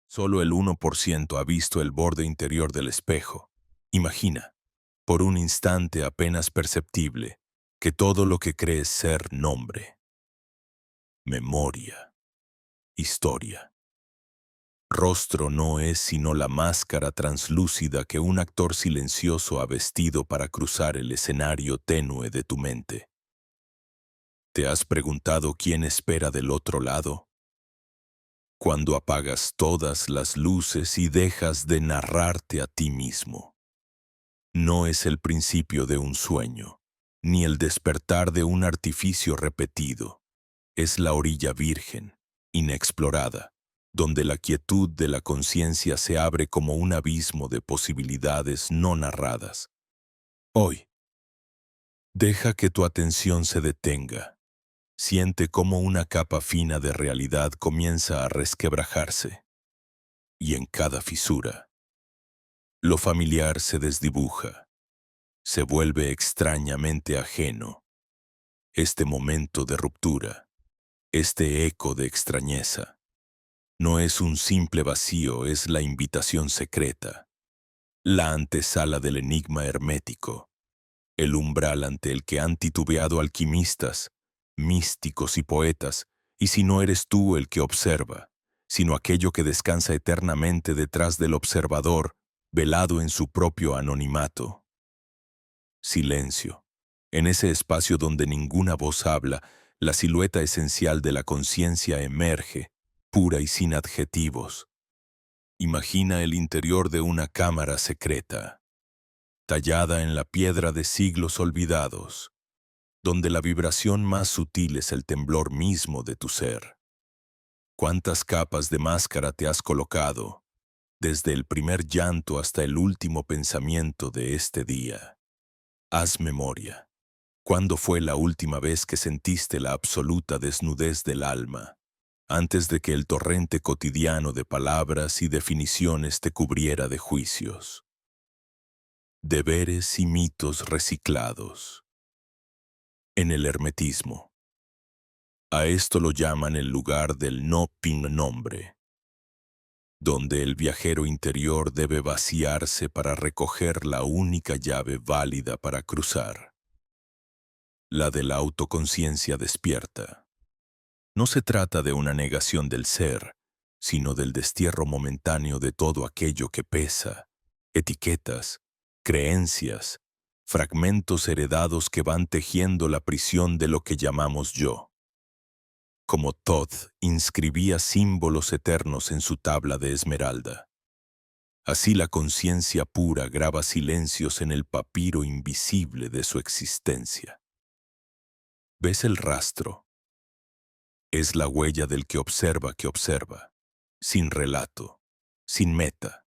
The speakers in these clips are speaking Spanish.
Solo el 1% ha visto el borde interior del espejo. Imagina, por un instante apenas perceptible, que todo lo que crees ser nombre, memoria, historia, rostro no es sino la máscara translúcida que un actor silencioso ha vestido para cruzar el escenario tenue de tu mente. ¿Te has preguntado quién espera del otro lado? Cuando apagas todas las luces y dejas de narrarte a ti mismo. No es el principio de un sueño, ni el despertar de un artificio repetido. Es la orilla virgen, inexplorada, donde la quietud de la conciencia se abre como un abismo de posibilidades no narradas. Hoy, deja que tu atención se detenga. Siente cómo una capa fina de realidad comienza a resquebrajarse, y en cada fisura, lo familiar se desdibuja, se vuelve extrañamente ajeno. Este momento de ruptura, este eco de extrañeza, no es un simple vacío, es la invitación secreta, la antesala del enigma hermético, el umbral ante el que han titubeado alquimistas, místicos y poetas, y si no eres tú el que observa, sino aquello que descansa eternamente detrás del observador, velado en su propio anonimato. Silencio. En ese espacio donde ninguna voz habla, la silueta esencial de la conciencia emerge, pura y sin adjetivos. Imagina el interior de una cámara secreta, tallada en la piedra de siglos olvidados, donde la vibración más sutil es el temblor mismo de tu ser. ¿Cuántas capas de máscara te has colocado, desde el primer llanto hasta el último pensamiento de este día? Haz memoria. ¿Cuándo fue la última vez que sentiste la absoluta desnudez del alma, antes de que el torrente cotidiano de palabras y definiciones te cubriera de juicios, deberes y mitos reciclados? En el hermetismo, a esto lo llaman el lugar del no pin nombre, donde el viajero interior debe vaciarse para recoger la única llave válida para cruzar, la de la autoconciencia despierta. No se trata de una negación del ser, sino del destierro momentáneo de todo aquello que pesa, etiquetas, creencias, fragmentos heredados que van tejiendo la prisión de lo que llamamos yo. Como Thoth inscribía símbolos eternos en su tabla de esmeralda, así la conciencia pura graba silencios en el papiro invisible de su existencia. ¿Ves el rastro? Es la huella del que observa, sin relato, sin meta.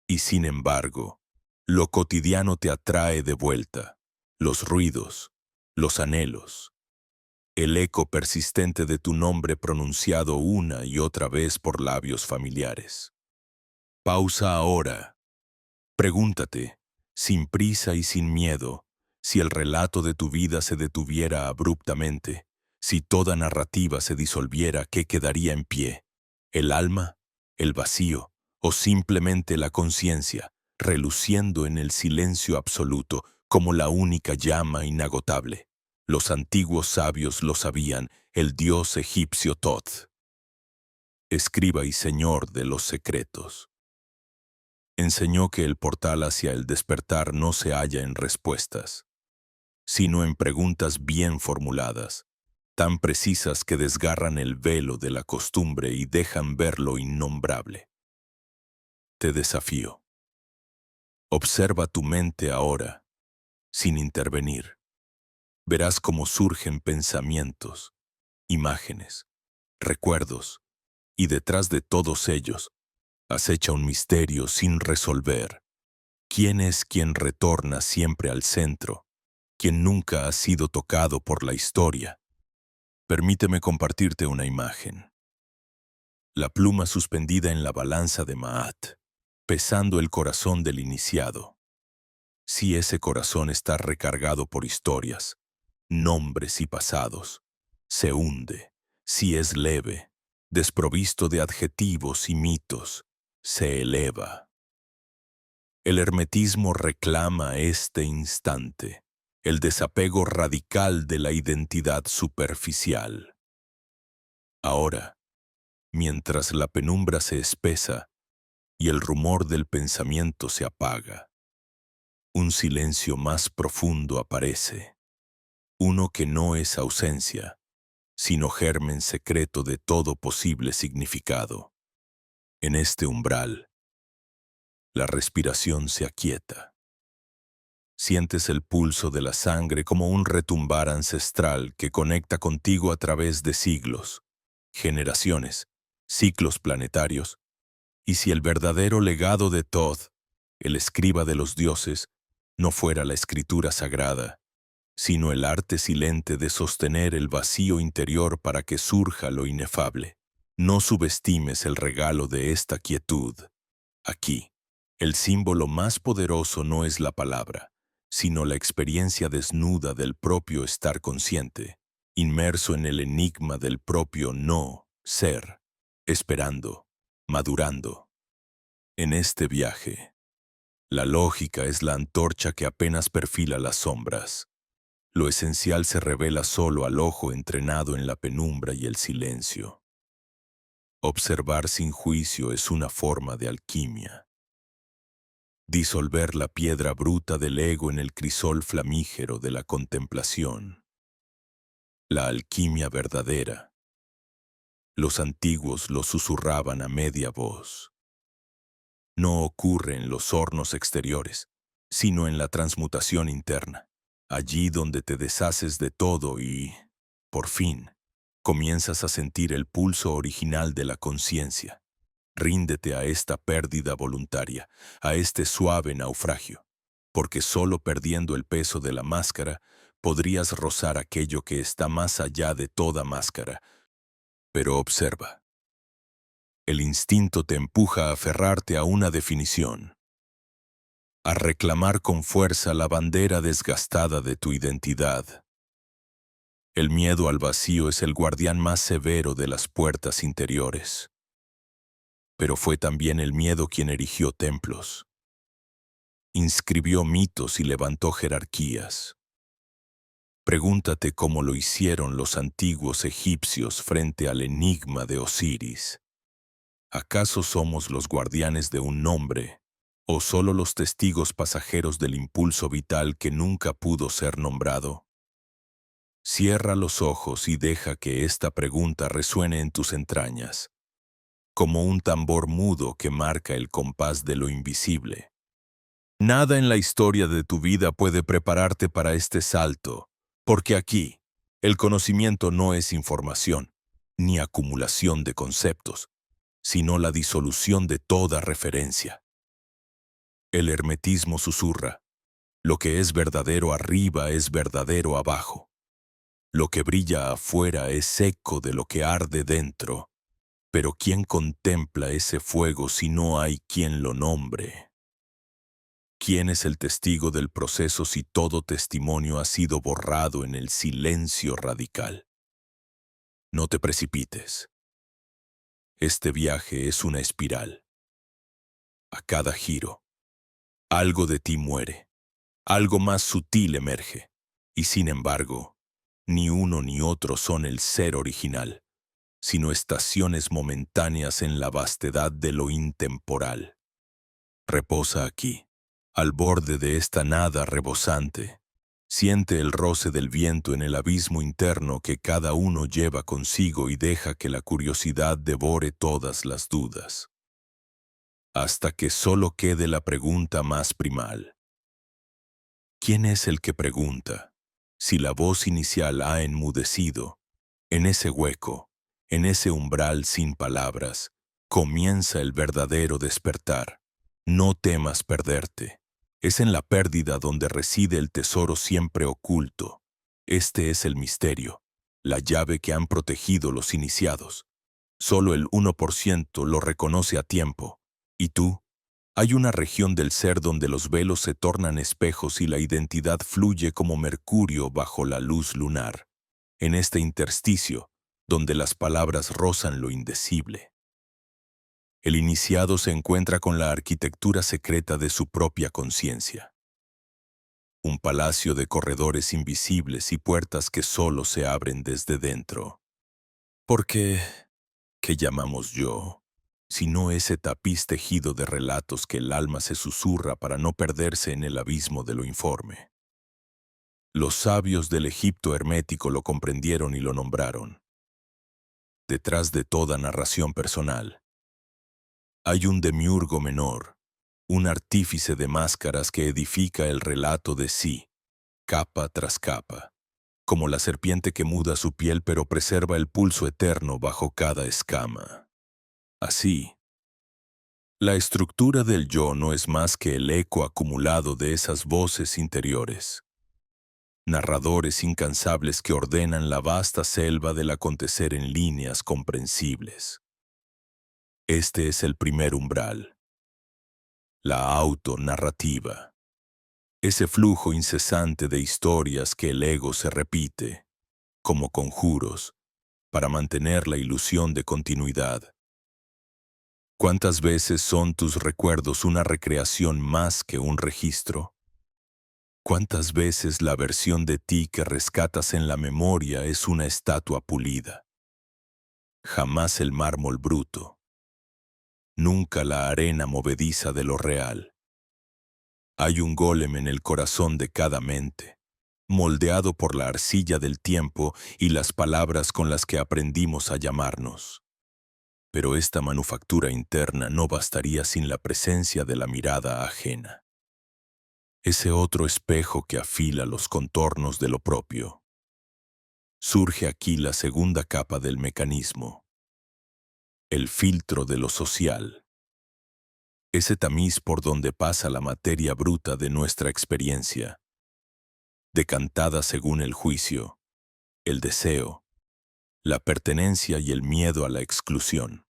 Y sin embargo, lo cotidiano te atrae de vuelta, los ruidos, los anhelos, el eco persistente de tu nombre pronunciado una y otra vez por labios familiares. Pausa ahora. Pregúntate, sin prisa y sin miedo, si el relato de tu vida se detuviera abruptamente, si toda narrativa se disolviera, ¿qué quedaría en pie? ¿El alma? ¿El vacío? ¿O simplemente la conciencia, reluciendo en el silencio absoluto como la única llama inagotable? Los antiguos sabios lo sabían, el dios egipcio Thoth, escriba y señor de los secretos. Enseñó que el portal hacia el despertar no se halla en respuestas, sino en preguntas bien formuladas, tan precisas que desgarran el velo de la costumbre y dejan ver lo innombrable. Te desafío. Observa tu mente ahora, sin intervenir. Verás cómo surgen pensamientos, imágenes, recuerdos, y detrás de todos ellos acecha un misterio sin resolver. ¿Quién es quien retorna siempre al centro? ¿Quien nunca ha sido tocado por la historia? Permíteme compartirte una imagen. La pluma suspendida en la balanza de Maat, pesando el corazón del iniciado. Si ese corazón está recargado por historias, nombres y pasados, se hunde. Si es leve, desprovisto de adjetivos y mitos, se eleva. El hermetismo reclama este instante, el desapego radical de la identidad superficial. Ahora, mientras la penumbra se espesa y el rumor del pensamiento se apaga, un silencio más profundo aparece, uno que no es ausencia, sino germen secreto de todo posible significado. En este umbral, la respiración se aquieta. Sientes el pulso de la sangre como un retumbar ancestral que conecta contigo a través de siglos, generaciones, ciclos planetarios. Y si el verdadero legado de Thoth, el escriba de los dioses, no fuera la escritura sagrada, sino el arte silente de sostener el vacío interior para que surja lo inefable, no subestimes el regalo de esta quietud. Aquí, el símbolo más poderoso no es la palabra, sino la experiencia desnuda del propio estar consciente, inmerso en el enigma del propio no ser, esperando, madurando. En este viaje, la lógica es la antorcha que apenas perfila las sombras. Lo esencial se revela solo al ojo entrenado en la penumbra y el silencio. Observar sin juicio es una forma de alquimia. Disolver la piedra bruta del ego en el crisol flamígero de la contemplación. La alquimia verdadera. Los antiguos lo susurraban a media voz. No ocurre en los hornos exteriores, sino en la transmutación interna, allí donde te deshaces de todo y, por fin, comienzas a sentir el pulso original de la conciencia. Ríndete a esta pérdida voluntaria, a este suave naufragio, porque solo perdiendo el peso de la máscara podrías rozar aquello que está más allá de toda máscara. Pero observa. El instinto te empuja a aferrarte a una definición, a reclamar con fuerza la bandera desgastada de tu identidad. El miedo al vacío es el guardián más severo de las puertas interiores. Pero fue también el miedo quien erigió templos, inscribió mitos y levantó jerarquías. Pregúntate cómo lo hicieron los antiguos egipcios frente al enigma de Osiris. ¿Acaso somos los guardianes de un nombre, o solo los testigos pasajeros del impulso vital que nunca pudo ser nombrado? Cierra los ojos y deja que esta pregunta resuene en tus entrañas, como un tambor mudo que marca el compás de lo invisible. Nada en la historia de tu vida puede prepararte para este salto, porque aquí, el conocimiento no es información, ni acumulación de conceptos, sino la disolución de toda referencia. El hermetismo susurra, lo que es verdadero arriba es verdadero abajo. Lo que brilla afuera es eco de lo que arde dentro. Pero ¿quién contempla ese fuego si no hay quien lo nombre? ¿Quién es el testigo del proceso si todo testimonio ha sido borrado en el silencio radical? No te precipites. Este viaje es una espiral. A cada giro, algo de ti muere, algo más sutil emerge, y sin embargo, ni uno ni otro son el ser original, sino estaciones momentáneas en la vastedad de lo intemporal. Reposa aquí, al borde de esta nada rebosante. Siente el roce del viento en el abismo interno que cada uno lleva consigo y deja que la curiosidad devore todas las dudas. Hasta que solo quede la pregunta más primal. ¿Quién es el que pregunta? Si la voz inicial ha enmudecido, en ese hueco, en ese umbral sin palabras, comienza el verdadero despertar. No temas perderte. Es en la pérdida donde reside el tesoro siempre oculto. Este es el misterio, la llave que han protegido los iniciados. Solo el 1% lo reconoce a tiempo. ¿Y tú? Hay una región del ser donde los velos se tornan espejos y la identidad fluye como mercurio bajo la luz lunar. En este intersticio, donde las palabras rozan lo indecible. El iniciado se encuentra con la arquitectura secreta de su propia conciencia. Un palacio de corredores invisibles y puertas que solo se abren desde dentro. Porque, ¿qué llamamos yo? Sino ese tapiz tejido de relatos que el alma se susurra para no perderse en el abismo de lo informe. Los sabios del Egipto hermético lo comprendieron y lo nombraron. Detrás de toda narración personal, hay un demiurgo menor, un artífice de máscaras que edifica el relato de sí, capa tras capa, como la serpiente que muda su piel pero preserva el pulso eterno bajo cada escama. Así, la estructura del yo no es más que el eco acumulado de esas voces interiores, narradores incansables que ordenan la vasta selva del acontecer en líneas comprensibles. Este es el primer umbral, la autonarrativa, ese flujo incesante de historias que el ego se repite, como conjuros, para mantener la ilusión de continuidad. ¿Cuántas veces son tus recuerdos una recreación más que un registro? ¿Cuántas veces la versión de ti que rescatas en la memoria es una estatua pulida? Jamás el mármol bruto, nunca la arena movediza de lo real. Hay un golem en el corazón de cada mente, moldeado por la arcilla del tiempo y las palabras con las que aprendimos a llamarnos. Pero esta manufactura interna no bastaría sin la presencia de la mirada ajena. Ese otro espejo que afila los contornos de lo propio. Surge aquí la segunda capa del mecanismo, el filtro de lo social. Ese tamiz por donde pasa la materia bruta de nuestra experiencia, decantada según el juicio, el deseo, la pertenencia y el miedo a la exclusión.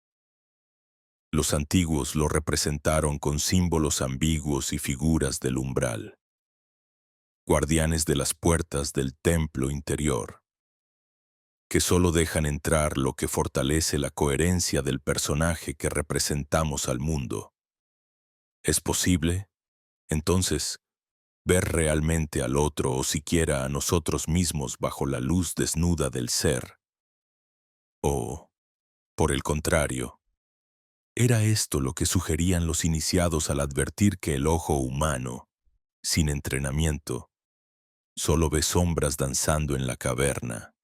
Los antiguos lo representaron con símbolos ambiguos y figuras del umbral, guardianes de las puertas del templo interior, que solo dejan entrar lo que fortalece la coherencia del personaje que representamos al mundo. ¿Es posible, entonces, ver realmente al otro o siquiera a nosotros mismos bajo la luz desnuda del ser? O, por el contrario, ¿era esto lo que sugerían los iniciados al advertir que el ojo humano, sin entrenamiento, solo ve sombras danzando en la caverna?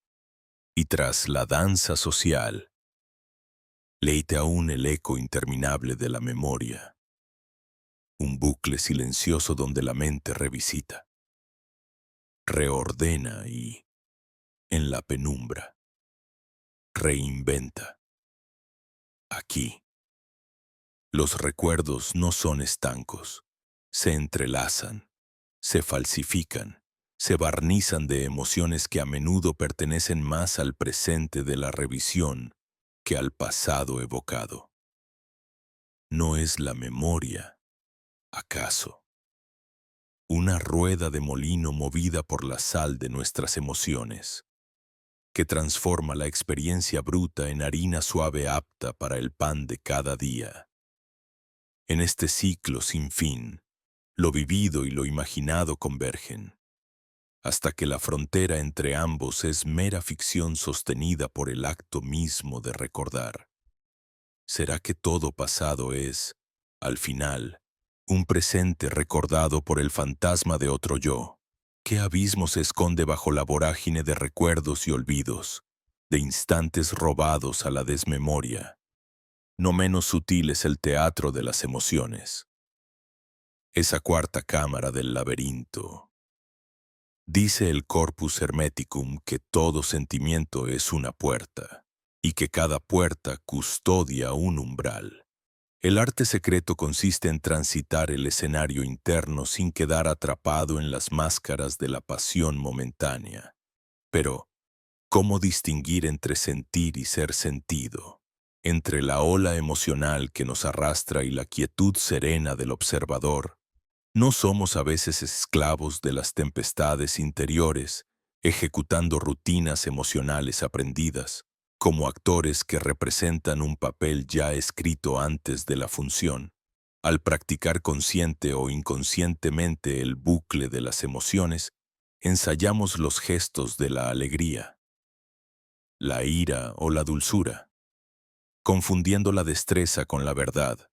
Y tras la danza social, leite aún el eco interminable de la memoria, un bucle silencioso donde la mente revisita, reordena y, en la penumbra, reinventa. Aquí, los recuerdos no son estancos, se entrelazan, se falsifican, se barnizan de emociones que a menudo pertenecen más al presente de la revisión que al pasado evocado. ¿No es la memoria, acaso, una rueda de molino movida por la sal de nuestras emociones, que transforma la experiencia bruta en harina suave apta para el pan de cada día? En este ciclo sin fin, lo vivido y lo imaginado convergen, hasta que la frontera entre ambos es mera ficción sostenida por el acto mismo de recordar. ¿Será que todo pasado es, al final, un presente recordado por el fantasma de otro yo? ¿Qué abismo se esconde bajo la vorágine de recuerdos y olvidos, de instantes robados a la desmemoria? No menos sutil es el teatro de las emociones. Esa cuarta cámara del laberinto. Dice el Corpus Hermeticum que todo sentimiento es una puerta, y que cada puerta custodia un umbral. El arte secreto consiste en transitar el escenario interno sin quedar atrapado en las máscaras de la pasión momentánea. Pero, ¿cómo distinguir entre sentir y ser sentido? Entre la ola emocional que nos arrastra y la quietud serena del observador. ¿No somos a veces esclavos de las tempestades interiores, ejecutando rutinas emocionales aprendidas, como actores que representan un papel ya escrito antes de la función. Al practicar consciente o inconscientemente el bucle de las emociones, ensayamos los gestos de la alegría, la ira o la dulzura, confundiendo la destreza con la verdad.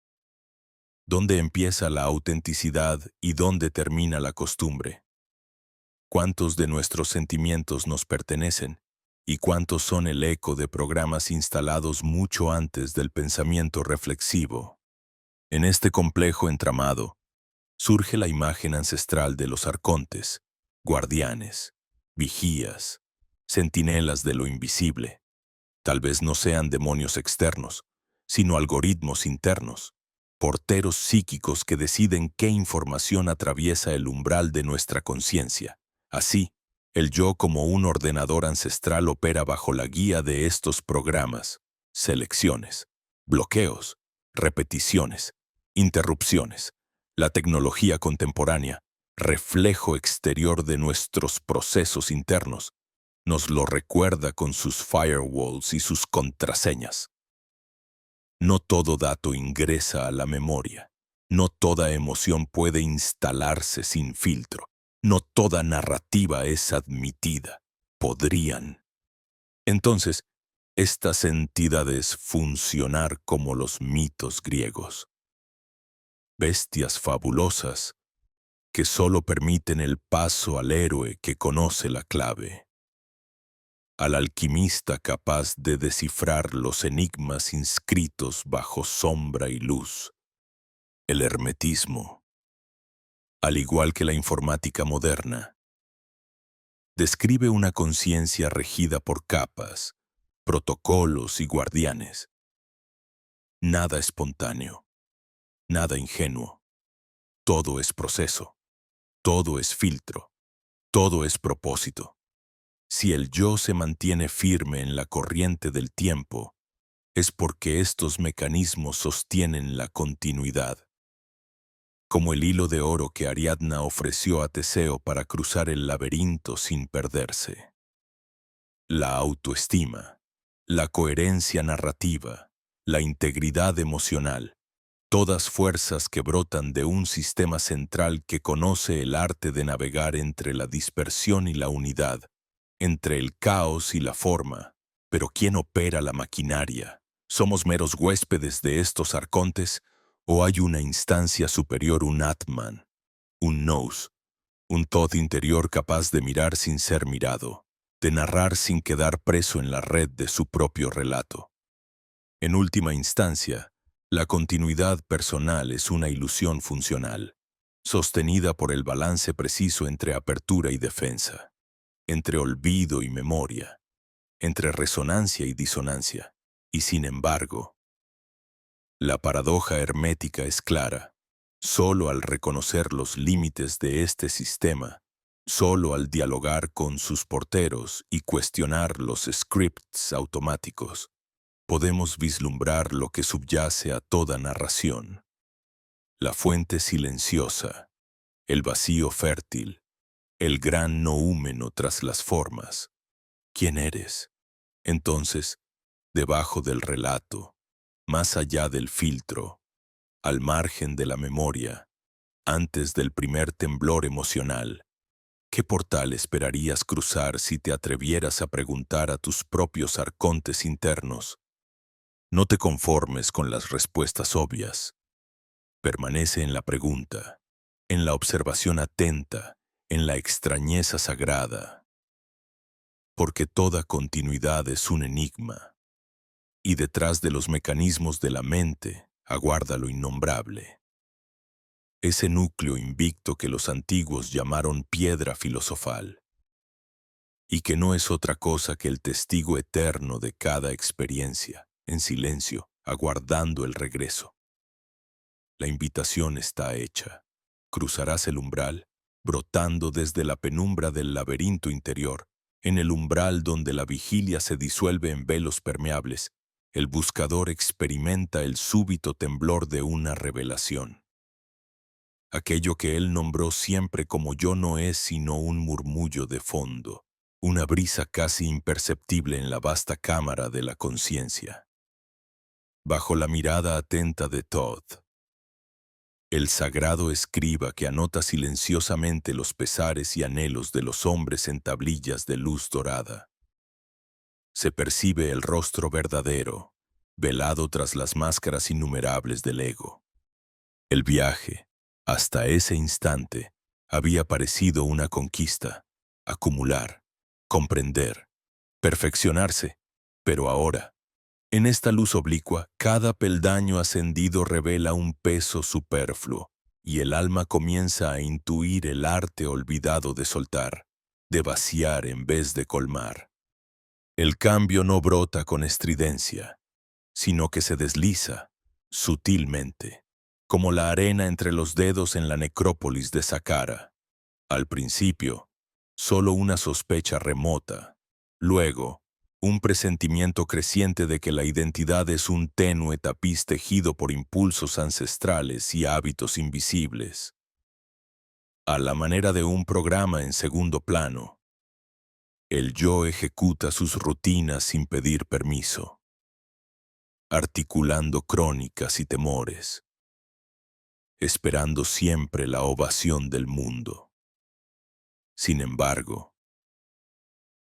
¿Dónde empieza la autenticidad y dónde termina la costumbre? ¿Cuántos de nuestros sentimientos nos pertenecen y cuántos son el eco de programas instalados mucho antes del pensamiento reflexivo? En este complejo entramado surge la imagen ancestral de los arcontes, guardianes, vigías, centinelas de lo invisible. Tal vez no sean demonios externos, sino algoritmos internos, porteros psíquicos que deciden qué información atraviesa el umbral de nuestra conciencia. Así, el yo como un ordenador ancestral opera bajo la guía de estos programas, selecciones, bloqueos, repeticiones, interrupciones. La tecnología contemporánea, reflejo exterior de nuestros procesos internos, nos lo recuerda con sus firewalls y sus contraseñas. No todo dato ingresa a la memoria. No toda emoción puede instalarse sin filtro. No toda narrativa es admitida. Podrían. Entonces, estas entidades funcionar como los mitos griegos. Bestias fabulosas que solo permiten el paso al héroe que conoce la clave, al alquimista capaz de descifrar los enigmas inscritos bajo sombra y luz. El hermetismo, al igual que la informática moderna, describe una conciencia regida por capas, protocolos y guardianes. Nada espontáneo, nada ingenuo. Todo es proceso, todo es filtro, todo es propósito. Si el yo se mantiene firme en la corriente del tiempo, es porque estos mecanismos sostienen la continuidad. Como el hilo de oro que Ariadna ofreció a Teseo para cruzar el laberinto sin perderse. La autoestima, la coherencia narrativa, la integridad emocional, todas fuerzas que brotan de un sistema central que conoce el arte de navegar entre la dispersión y la unidad, entre el caos y la forma. Pero ¿quién opera la maquinaria? ¿Somos meros huéspedes de estos arcontes o hay una instancia superior, un Atman, un Nous, un Todd interior capaz de mirar sin ser mirado, de narrar sin quedar preso en la red de su propio relato? En última instancia, la continuidad personal es una ilusión funcional, sostenida por el balance preciso entre apertura y defensa, entre olvido y memoria, entre resonancia y disonancia. Y sin embargo, la paradoja hermética es clara. Solo al reconocer los límites de este sistema, solo al dialogar con sus porteros y cuestionar los scripts automáticos, podemos vislumbrar lo que subyace a toda narración. La fuente silenciosa, el vacío fértil, el gran noúmeno tras las formas. ¿Quién eres? Entonces, debajo del relato, más allá del filtro, al margen de la memoria, antes del primer temblor emocional, ¿qué portal esperarías cruzar si te atrevieras a preguntar a tus propios arcontes internos? No te conformes con las respuestas obvias. Permanece en la pregunta, en la observación atenta, en la extrañeza sagrada. Porque toda continuidad es un enigma, y detrás de los mecanismos de la mente aguarda lo innombrable. Ese núcleo invicto que los antiguos llamaron piedra filosofal, y que no es otra cosa que el testigo eterno de cada experiencia, en silencio, aguardando el regreso. La invitación está hecha. Cruzarás el umbral, brotando desde la penumbra del laberinto interior, en el umbral donde la vigilia se disuelve en velos permeables. El buscador experimenta el súbito temblor de una revelación. Aquello que él nombró siempre como yo no es sino un murmullo de fondo, una brisa casi imperceptible en la vasta cámara de la conciencia. Bajo la mirada atenta de Todd, el sagrado escriba que anota silenciosamente los pesares y anhelos de los hombres en tablillas de luz dorada, se percibe el rostro verdadero, velado tras las máscaras innumerables del ego. El viaje, hasta ese instante, había parecido una conquista, acumular, comprender, perfeccionarse, pero ahora, en esta luz oblicua, cada peldaño ascendido revela un peso superfluo, y el alma comienza a intuir el arte olvidado de soltar, de vaciar en vez de colmar. El cambio no brota con estridencia, sino que se desliza, sutilmente, como la arena entre los dedos en la necrópolis de Saqqara. Al principio, solo una sospecha remota. Luego, un presentimiento creciente de que la identidad es un tenue tapiz tejido por impulsos ancestrales y hábitos invisibles. A la manera de un programa en segundo plano, el yo ejecuta sus rutinas sin pedir permiso, articulando crónicas y temores, esperando siempre la ovación del mundo. Sin embargo,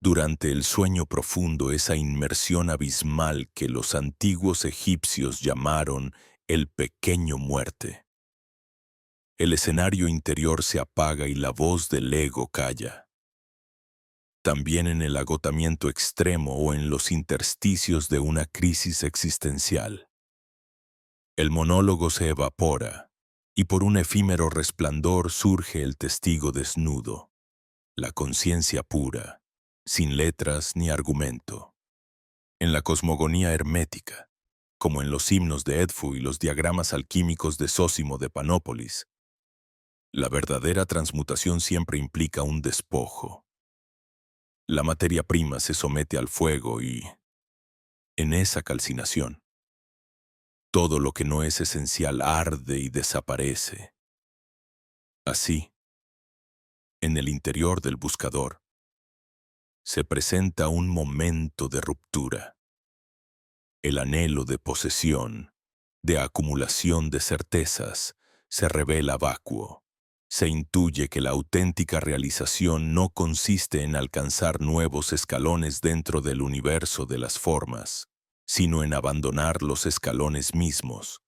durante el sueño profundo, esa inmersión abismal que los antiguos egipcios llamaron el pequeño muerte, el escenario interior se apaga y la voz del ego calla. También en el agotamiento extremo o en los intersticios de una crisis existencial, el monólogo se evapora y por un efímero resplandor surge el testigo desnudo, la conciencia pura, sin letras ni argumento. En la cosmogonía hermética, como en los himnos de Edfu y los diagramas alquímicos de Zósimo de Panópolis, la verdadera transmutación siempre implica un despojo. La materia prima se somete al fuego y, en esa calcinación, todo lo que no es esencial arde y desaparece. Así, en el interior del buscador, se presenta un momento de ruptura. El anhelo de posesión, de acumulación de certezas, se revela vacuo. Se intuye que la auténtica realización no consiste en alcanzar nuevos escalones dentro del universo de las formas, sino en abandonar los escalones mismos.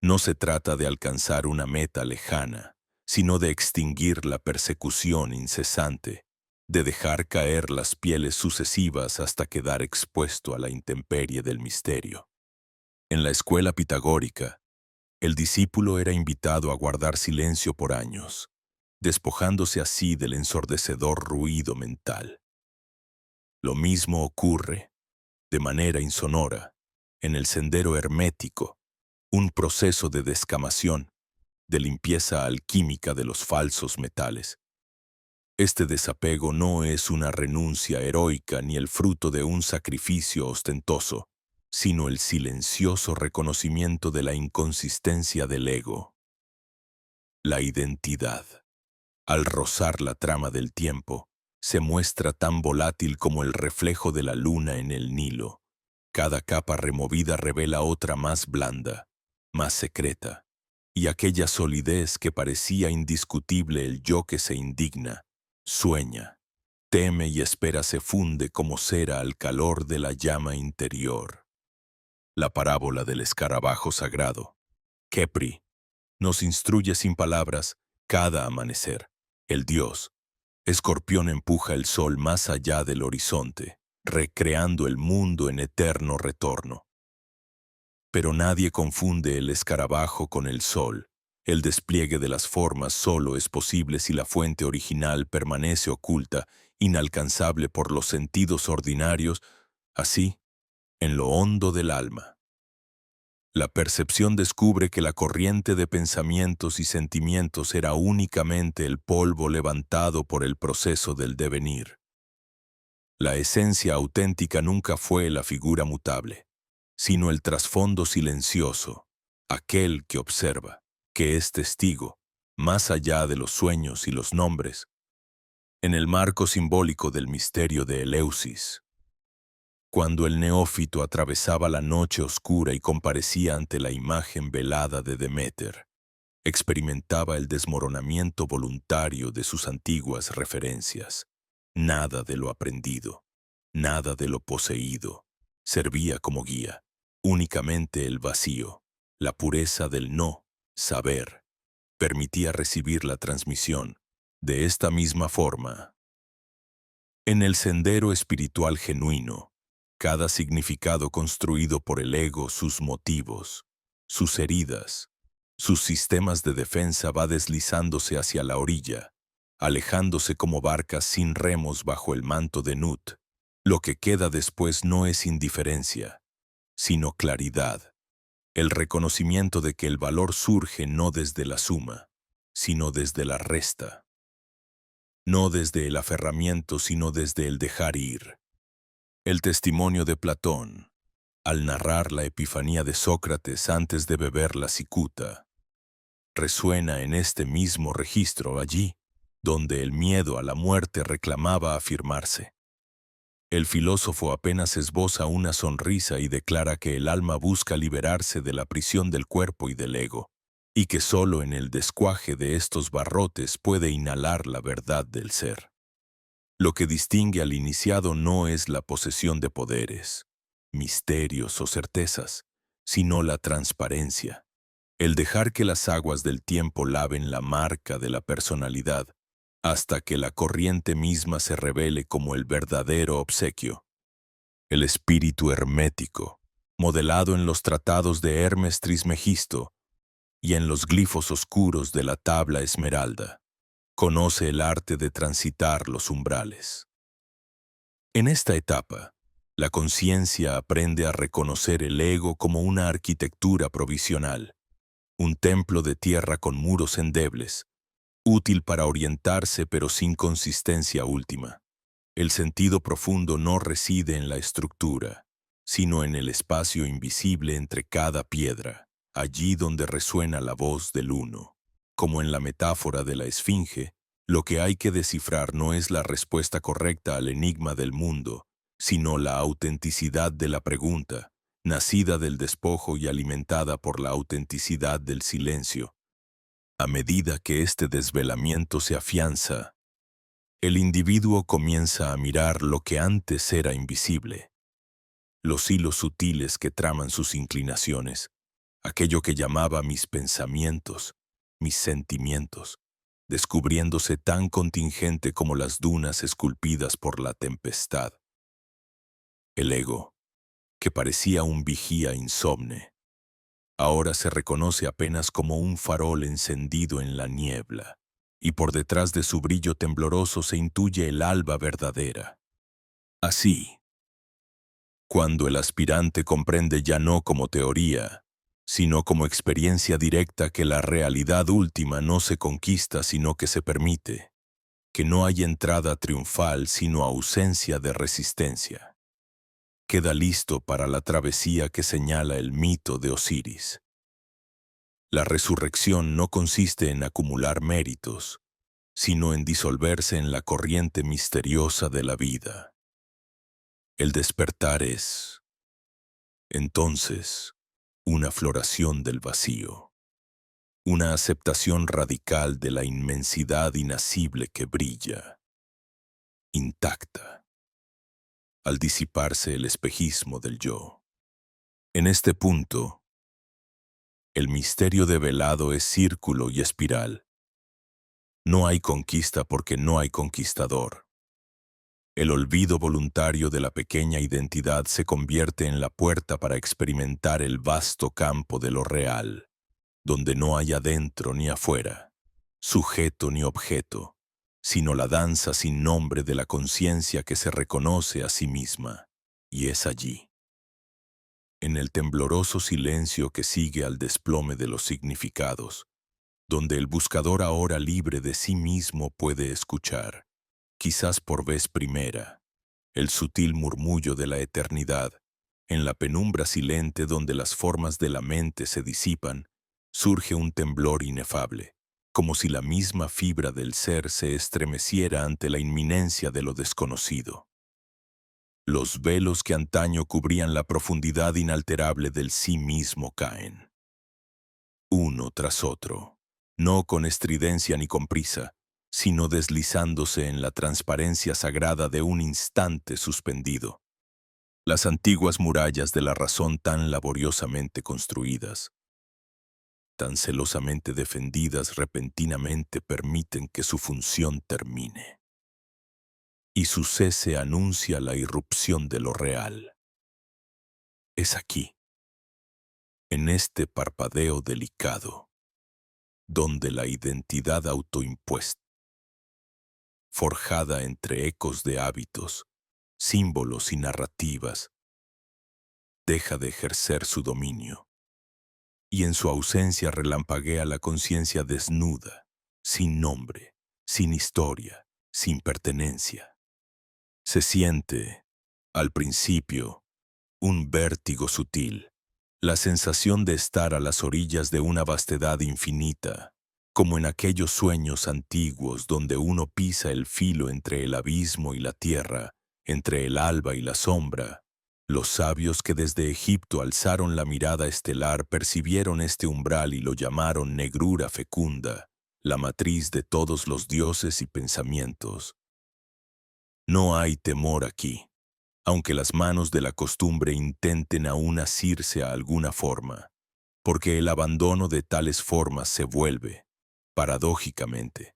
No se trata de alcanzar una meta lejana, sino de extinguir la persecución incesante, de dejar caer las pieles sucesivas hasta quedar expuesto a la intemperie del misterio. En la escuela pitagórica, el discípulo era invitado a guardar silencio por años, despojándose así del ensordecedor ruido mental. Lo mismo ocurre, de manera insonora, en el sendero hermético, un proceso de descamación, de limpieza alquímica de los falsos metales. Este desapego no es una renuncia heroica ni el fruto de un sacrificio ostentoso, sino el silencioso reconocimiento de la inconsistencia del ego. La identidad, al rozar la trama del tiempo, se muestra tan volátil como el reflejo de la luna en el Nilo. Cada capa removida revela otra más blanda, más secreta, y aquella solidez que parecía indiscutible el yo que se indigna, sueña, teme y espera se funde como cera al calor de la llama interior. La parábola del escarabajo sagrado, Khepri, nos instruye sin palabras cada amanecer. El dios, Escorpión, empuja el sol más allá del horizonte, recreando el mundo en eterno retorno. Pero nadie confunde el escarabajo con el sol. El despliegue de las formas solo es posible si la fuente original permanece oculta, inalcanzable por los sentidos ordinarios, así, en lo hondo del alma. La percepción descubre que la corriente de pensamientos y sentimientos era únicamente el polvo levantado por el proceso del devenir. La esencia auténtica nunca fue la figura mutable, sino el trasfondo silencioso, aquel que observa, que es testigo, más allá de los sueños y los nombres. en el marco simbólico del misterio de Eleusis. Cuando el neófito atravesaba la noche oscura y comparecía ante la imagen velada de Deméter, experimentaba el desmoronamiento voluntario de sus antiguas referencias. Nada de lo aprendido, nada de lo poseído, servía como guía. Únicamente el vacío, la pureza del no saber, permitía recibir la transmisión. De esta misma forma, en el sendero espiritual genuino, cada significado construido por el ego, sus motivos, sus heridas, sus sistemas de defensa va deslizándose hacia la orilla, alejándose como barcas sin remos bajo el manto de Nut. Lo que queda después no es indiferencia, sino claridad, el reconocimiento de que el valor surge no desde la suma, sino desde la resta, no desde el aferramiento, sino desde el dejar ir. El testimonio de Platón, al narrar la epifanía de Sócrates antes de beber la cicuta, resuena en este mismo registro allí, donde el miedo a la muerte reclamaba afirmarse. El filósofo apenas esboza una sonrisa y declara que el alma busca liberarse de la prisión del cuerpo y del ego, y que solo en el descuaje de estos barrotes puede inhalar la verdad del ser. Lo que distingue al iniciado no es la posesión de poderes, misterios o certezas, sino la transparencia, el dejar que las aguas del tiempo laven la marca de la personalidad, hasta que la corriente misma se revele como el verdadero obsequio. El espíritu hermético, modelado en los tratados de Hermes Trismegisto y en los glifos oscuros de la tabla esmeralda, conoce el arte de transitar los umbrales. En esta etapa, la conciencia aprende a reconocer el ego como una arquitectura provisional, un templo de tierra con muros endebles, útil para orientarse pero sin consistencia última. El sentido profundo no reside en la estructura, sino en el espacio invisible entre cada piedra, allí donde resuena la voz del uno. Como en la metáfora de la esfinge, lo que hay que descifrar no es la respuesta correcta al enigma del mundo, sino la autenticidad de la pregunta, nacida del despojo y alimentada por la autenticidad del silencio. A medida que este desvelamiento se afianza, el individuo comienza a mirar lo que antes era invisible, los hilos sutiles que traman sus inclinaciones, aquello que llamaba mis pensamientos, mis sentimientos, descubriéndose tan contingente como las dunas esculpidas por la tempestad. El ego, que parecía un vigía insomne, ahora se reconoce apenas como un farol encendido en la niebla, y por detrás de su brillo tembloroso se intuye el alba verdadera. Así, cuando el aspirante comprende ya no como teoría, sino como experiencia directa que la realidad última no se conquista sino que se permite, que no hay entrada triunfal sino ausencia de resistencia. Queda listo para la travesía que señala el mito de Osiris. La resurrección no consiste en acumular méritos, sino en disolverse en la corriente misteriosa de la vida. El despertar es, entonces, una floración del vacío, una aceptación radical de la inmensidad inacible que brilla, intacta, al disiparse el espejismo del yo. En este punto, el misterio develado es círculo y espiral. No hay conquista porque no hay conquistador. El olvido voluntario de la pequeña identidad se convierte en la puerta para experimentar el vasto campo de lo real, donde no hay adentro ni afuera, sujeto ni objeto, sino la danza sin nombre de la conciencia que se reconoce a sí misma, y es allí, en el tembloroso silencio que sigue al desplome de los significados, donde el buscador ahora libre de sí mismo puede escuchar, quizás por vez primera, el sutil murmullo de la eternidad. En la penumbra silente donde las formas de la mente se disipan, surge un temblor inefable, como si la misma fibra del ser se estremeciera ante la inminencia de lo desconocido. Los velos que antaño cubrían la profundidad inalterable del sí mismo caen, uno tras otro, no con estridencia ni con prisa, sino deslizándose en la transparencia sagrada de un instante suspendido. Las antiguas murallas de la razón tan laboriosamente construidas, tan celosamente defendidas repentinamente permiten que su función termine. Y su cese anuncia la irrupción de lo real. Es aquí, en este parpadeo delicado, donde la identidad autoimpuesta, forjada entre ecos de hábitos, símbolos y narrativas, deja de ejercer su dominio, y en su ausencia relampaguea la conciencia desnuda, sin nombre, sin historia, sin pertenencia. Se siente, al principio, un vértigo sutil, la sensación de estar a las orillas de una vastedad infinita, como en aquellos sueños antiguos donde uno pisa el filo entre el abismo y la tierra, entre el alba y la sombra. Los sabios que desde Egipto alzaron la mirada estelar percibieron este umbral y lo llamaron negrura fecunda, la matriz de todos los dioses y pensamientos. No hay temor aquí, aunque las manos de la costumbre intenten aún asirse a alguna forma, porque el abandono de tales formas se vuelve, paradójicamente,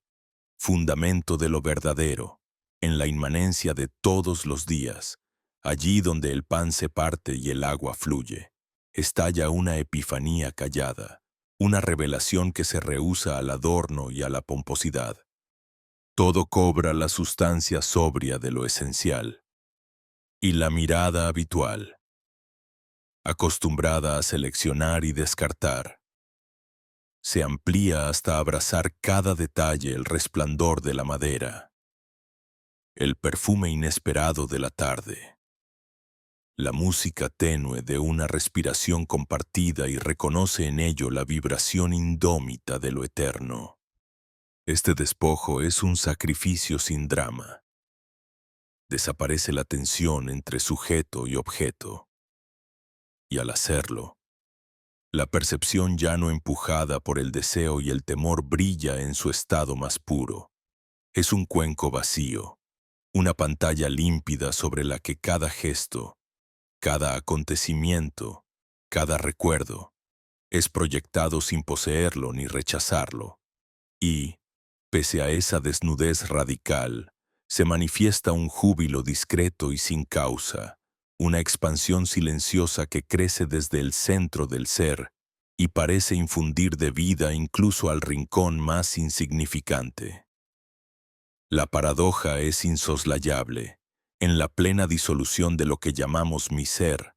fundamento de lo verdadero, en la inmanencia de todos los días, allí donde el pan se parte y el agua fluye, estalla una epifanía callada, una revelación que se rehúsa al adorno y a la pomposidad. Todo cobra la sustancia sobria de lo esencial, y la mirada habitual, acostumbrada a seleccionar y descartar, se amplía hasta abrazar cada detalle, el resplandor de la madera, el perfume inesperado de la tarde, la música tenue de una respiración compartida, y reconoce en ello la vibración indómita de lo eterno. Este despojo es un sacrificio sin drama. Desaparece la tensión entre sujeto y objeto, y al hacerlo, la percepción ya no empujada por el deseo y el temor brilla en su estado más puro. Es un cuenco vacío, una pantalla límpida sobre la que cada gesto, cada acontecimiento, cada recuerdo, es proyectado sin poseerlo ni rechazarlo. Y, pese a esa desnudez radical, se manifiesta un júbilo discreto y sin causa, una expansión silenciosa que crece desde el centro del ser y parece infundir de vida incluso al rincón más insignificante. La paradoja es insoslayable. En la plena disolución de lo que llamamos mi ser,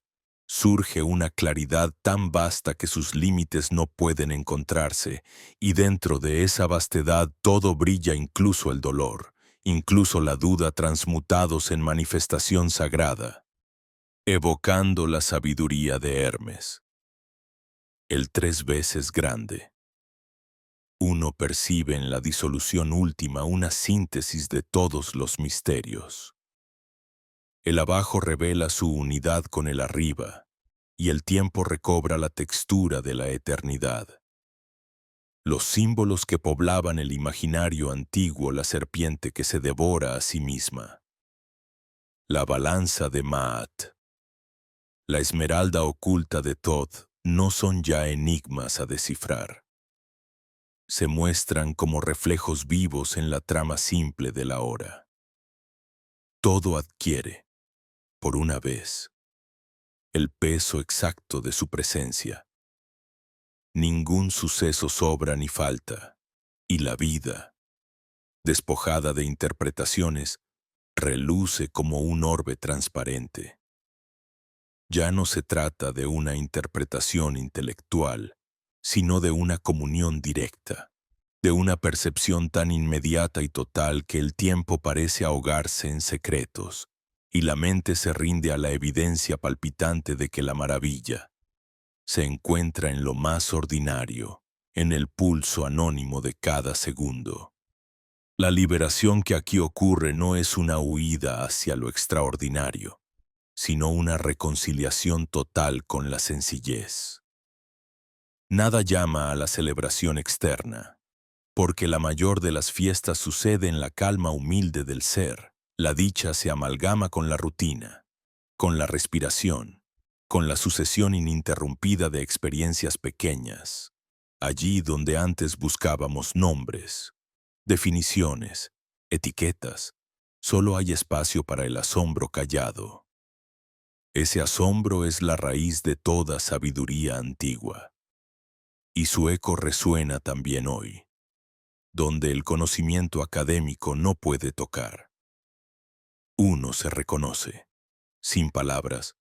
surge una claridad tan vasta que sus límites no pueden encontrarse, y dentro de esa vastedad todo brilla, incluso el dolor, incluso la duda, transmutados en manifestación sagrada, evocando la sabiduría de Hermes, el 3 veces grande. Uno percibe en la disolución última una síntesis de todos los misterios. El abajo revela su unidad con el arriba, y el tiempo recobra la textura de la eternidad. Los símbolos que poblaban el imaginario antiguo, la serpiente que se devora a sí misma, la balanza de Maat, la esmeralda oculta de Thoth, no son ya enigmas a descifrar. Se muestran como reflejos vivos en la trama simple de la hora. Todo adquiere, por una vez, el peso exacto de su presencia. Ningún suceso sobra ni falta, y la vida, despojada de interpretaciones, reluce como un orbe transparente. Ya no se trata de una interpretación intelectual, sino de una comunión directa, de una percepción tan inmediata y total que el tiempo parece ahogarse en secretos, y la mente se rinde a la evidencia palpitante de que la maravilla se encuentra en lo más ordinario, en el pulso anónimo de cada segundo. La liberación que aquí ocurre no es una huida hacia lo extraordinario, sino una reconciliación total con la sencillez. Nada llama a la celebración externa, porque la mayor de las fiestas sucede en la calma humilde del ser. La dicha se amalgama con la rutina, con la respiración, con la sucesión ininterrumpida de experiencias pequeñas. Allí donde antes buscábamos nombres, definiciones, etiquetas, solo hay espacio para el asombro callado. Ese asombro es la raíz de toda sabiduría antigua, y su eco resuena también hoy, donde el conocimiento académico no puede tocar. Uno se reconoce, sin palabras,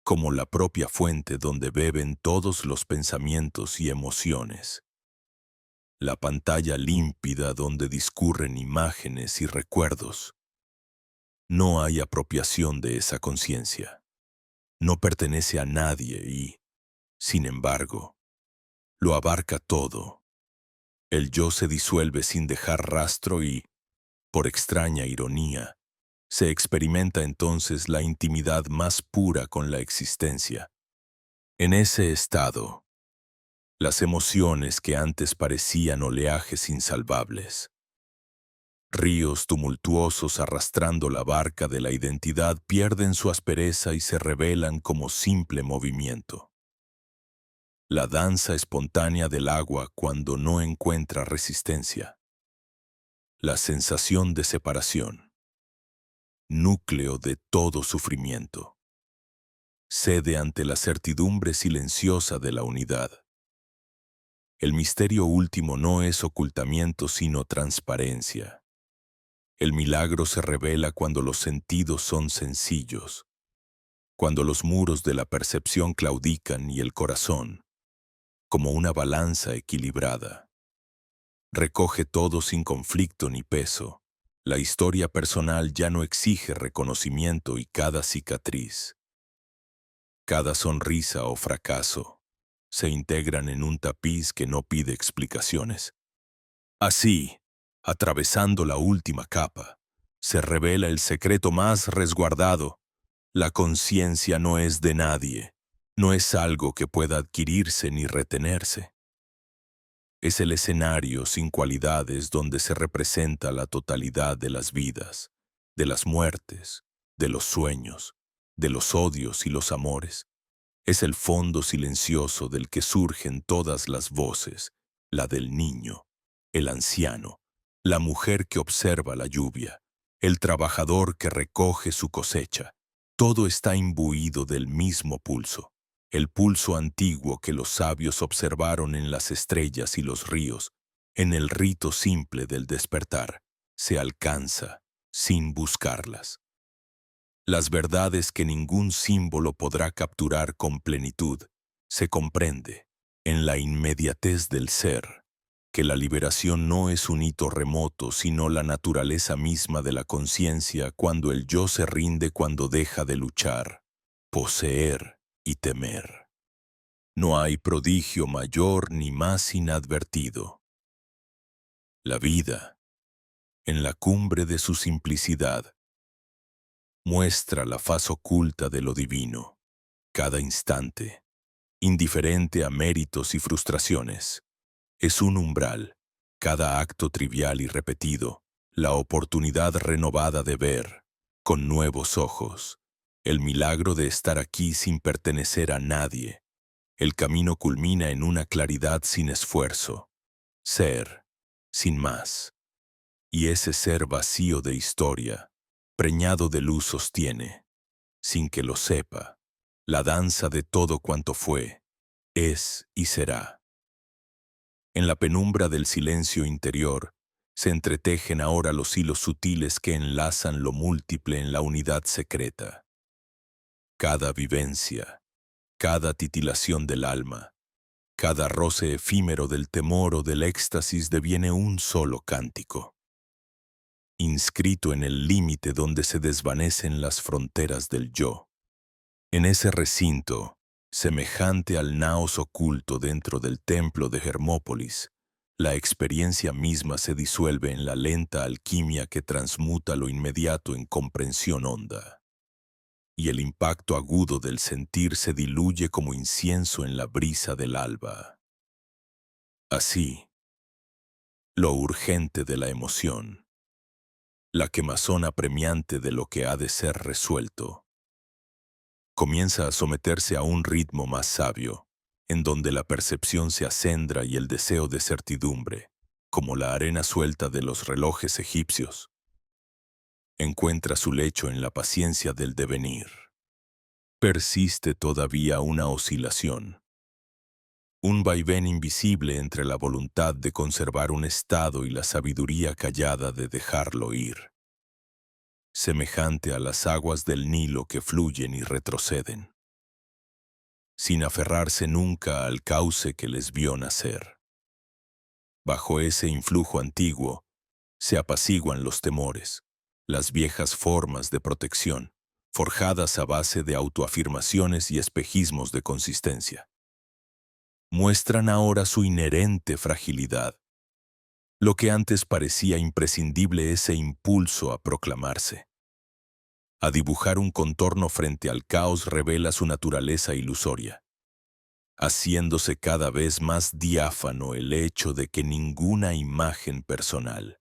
como la propia fuente donde beben todos los pensamientos y emociones. La pantalla límpida donde discurren imágenes y recuerdos. No hay apropiación de esa conciencia. No pertenece a nadie y, sin embargo, lo abarca todo. El yo se disuelve sin dejar rastro y, por extraña ironía, se experimenta entonces la intimidad más pura con la existencia. En ese estado, las emociones que antes parecían oleajes insalvables, ríos tumultuosos arrastrando la barca de la identidad, pierden su aspereza y se revelan como simple movimiento. La danza espontánea del agua cuando no encuentra resistencia. La sensación de separación, núcleo de todo sufrimiento. Cede ante la certidumbre silenciosa de la unidad. El misterio último no es ocultamiento sino transparencia. El milagro se revela cuando los sentidos son sencillos, cuando los muros de la percepción claudican y el corazón, como una balanza equilibrada, recoge todo sin conflicto ni peso. La historia personal ya no exige reconocimiento y cada cicatriz, cada sonrisa o fracaso, se integran en un tapiz que no pide explicaciones. Así, atravesando la última capa, se revela el secreto más resguardado. La conciencia no es de nadie, no es algo que pueda adquirirse ni retenerse. Es el escenario sin cualidades donde se representa la totalidad de las vidas, de las muertes, de los sueños, de los odios y los amores. Es el fondo silencioso del que surgen todas las voces, la del niño, el anciano, la mujer que observa la lluvia, el trabajador que recoge su cosecha. Todo está imbuido del mismo pulso, el pulso antiguo que los sabios observaron en las estrellas y los ríos, en el rito simple del despertar. Se alcanza sin buscarlas. Las verdades que ningún símbolo podrá capturar con plenitud, se comprende, en la inmediatez del ser, que la liberación no es un hito remoto, sino la naturaleza misma de la conciencia cuando el yo se rinde, cuando deja de luchar, poseer y temer. No hay prodigio mayor ni más inadvertido. La vida, en la cumbre de su simplicidad, muestra la faz oculta de lo divino, cada instante, indiferente a méritos y frustraciones. Es un umbral, cada acto trivial y repetido, la oportunidad renovada de ver, con nuevos ojos, el milagro de estar aquí sin pertenecer a nadie. El camino culmina en una claridad sin esfuerzo, ser, sin más. Y ese ser vacío de historia, preñado de luz sostiene, sin que lo sepa, la danza de todo cuanto fue, es y será. En la penumbra del silencio interior, se entretejen ahora los hilos sutiles que enlazan lo múltiple en la unidad secreta. Cada vivencia, cada titilación del alma, cada roce efímero del temor o del éxtasis deviene un solo cántico, inscrito en el límite donde se desvanecen las fronteras del yo. En ese recinto, Semejante al naos oculto dentro del templo de Hermópolis, la experiencia misma se disuelve en la lenta alquimia que transmuta lo inmediato en comprensión honda, y el impacto agudo del sentir se diluye como incienso en la brisa del alba. Así, lo urgente de la emoción, la quemazón apremiante de lo que ha de ser resuelto, comienza a someterse a un ritmo más sabio, en donde la percepción se acendra y el deseo de certidumbre, como la arena suelta de los relojes egipcios, encuentra su lecho en la paciencia del devenir. Persiste todavía una oscilación, un vaivén invisible entre la voluntad de conservar un estado y la sabiduría callada de dejarlo ir, semejante a las aguas del Nilo que fluyen y retroceden, sin aferrarse nunca al cauce que les vio nacer. Bajo ese influjo antiguo, se apaciguan los temores, las viejas formas de protección, forjadas a base de autoafirmaciones y espejismos de consistencia. Muestran ahora su inherente fragilidad, lo que antes parecía imprescindible ese impulso a proclamarse. A dibujar un contorno frente al caos revela su naturaleza ilusoria, haciéndose cada vez más diáfano el hecho de que ninguna imagen personal,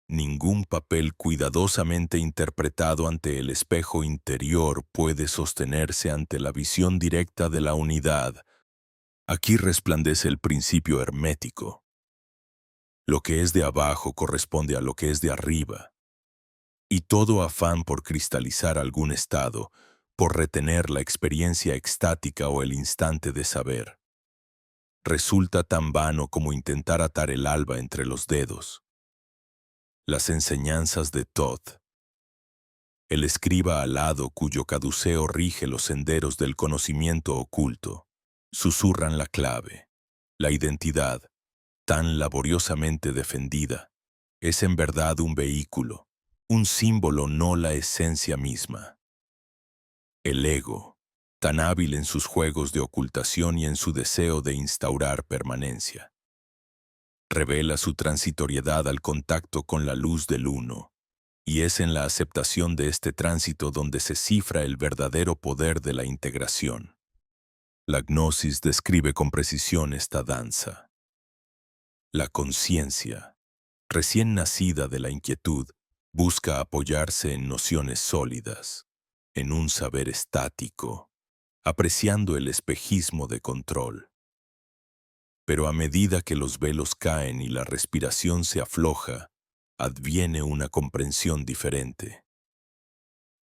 ningún papel cuidadosamente interpretado ante el espejo interior puede sostenerse ante la visión directa de la unidad. Aquí resplandece el principio hermético. Lo que es de abajo corresponde a lo que es de arriba, y todo afán por cristalizar algún estado, por retener la experiencia extática o el instante de saber, resulta tan vano como intentar atar el alba entre los dedos. Las enseñanzas de Thoth, el escriba alado cuyo caduceo rige los senderos del conocimiento oculto, susurran la clave, la identidad, tan laboriosamente defendida, es en verdad un vehículo, un símbolo, no la esencia misma. El ego, tan hábil en sus juegos de ocultación y en su deseo de instaurar permanencia, revela su transitoriedad al contacto con la luz del uno, y es en la aceptación de este tránsito donde se cifra el verdadero poder de la integración. La gnosis describe con precisión esta danza. La conciencia, recién nacida de la inquietud, busca apoyarse en nociones sólidas, en un saber estático, apreciando el espejismo de control. Pero a medida que los velos caen y la respiración se afloja, adviene una comprensión diferente.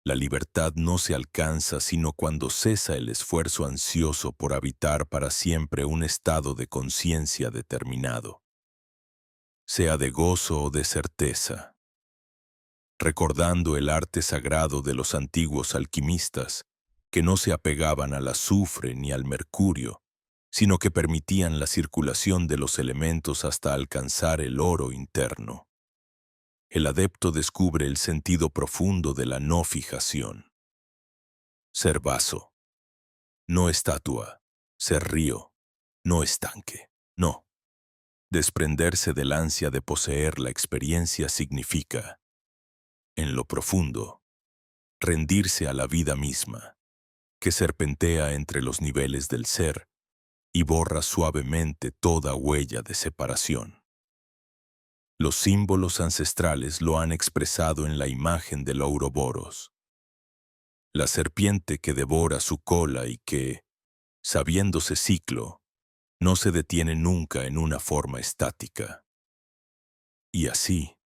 La libertad no se alcanza sino cuando cesa el esfuerzo ansioso por habitar para siempre un estado de conciencia determinado, sea de gozo o de certeza. Recordando el arte sagrado de los antiguos alquimistas, que no se apegaban al azufre ni al mercurio, sino que permitían la circulación de los elementos hasta alcanzar el oro interno. El adepto descubre el sentido profundo de la no fijación. Ser vaso, no estatua; ser río, no estanque, no. Desprenderse del ansia de poseer la experiencia significa, en lo profundo, rendirse a la vida misma, que serpentea entre los niveles del ser y borra suavemente toda huella de separación. Los símbolos ancestrales lo han expresado en la imagen del Ouroboros, la serpiente que devora su cola y que, sabiéndose ciclo, no se detiene nunca en una forma estática. Y así,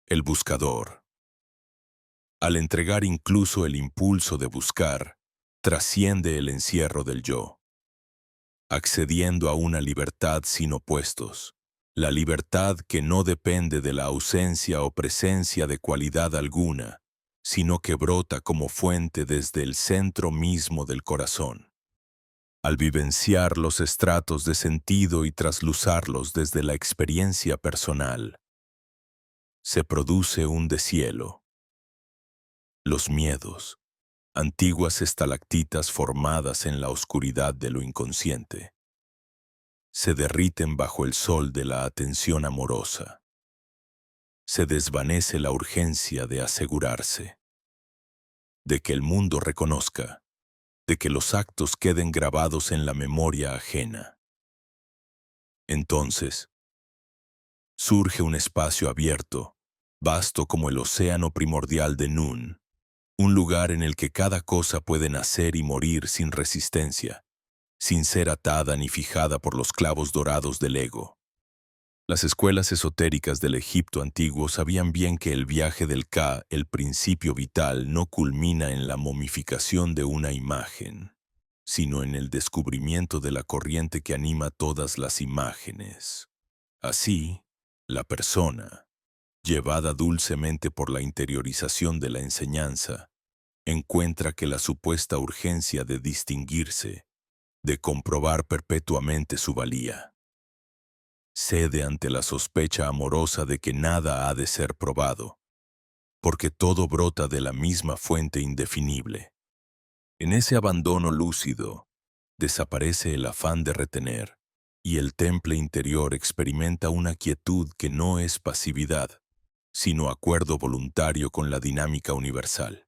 el buscador, al entregar incluso el impulso de buscar, trasciende el encierro del yo, accediendo a una libertad sin opuestos, la libertad que no depende de la ausencia o presencia de cualidad alguna, sino que brota como fuente desde el centro mismo del corazón. Al vivenciar los estratos de sentido y trasluzarlos desde la experiencia personal, se produce un deshielo. Los miedos, antiguas estalactitas formadas en la oscuridad de lo inconsciente. Se derriten bajo el sol de la atención amorosa. Se desvanece la urgencia de asegurarse, de que el mundo reconozca, de que los actos queden grabados en la memoria ajena. Entonces, surge un espacio abierto, vasto como el océano primordial de Nun, un lugar en el que cada cosa puede nacer y morir sin resistencia, sin ser atada ni fijada por los clavos dorados del ego. Las escuelas esotéricas del Egipto antiguo sabían bien que el viaje del Ka, el principio vital, no culmina en la momificación de una imagen, sino en el descubrimiento de la corriente que anima todas las imágenes. Así, la persona, llevada dulcemente por la interiorización de la enseñanza, encuentra que la supuesta urgencia de distinguirse, de comprobar perpetuamente su valía, cede ante la sospecha amorosa de que nada ha de ser probado, porque todo brota de la misma fuente indefinible. En ese abandono lúcido, desaparece el afán de retener, y el temple interior experimenta una quietud que no es pasividad, sino acuerdo voluntario con la dinámica universal.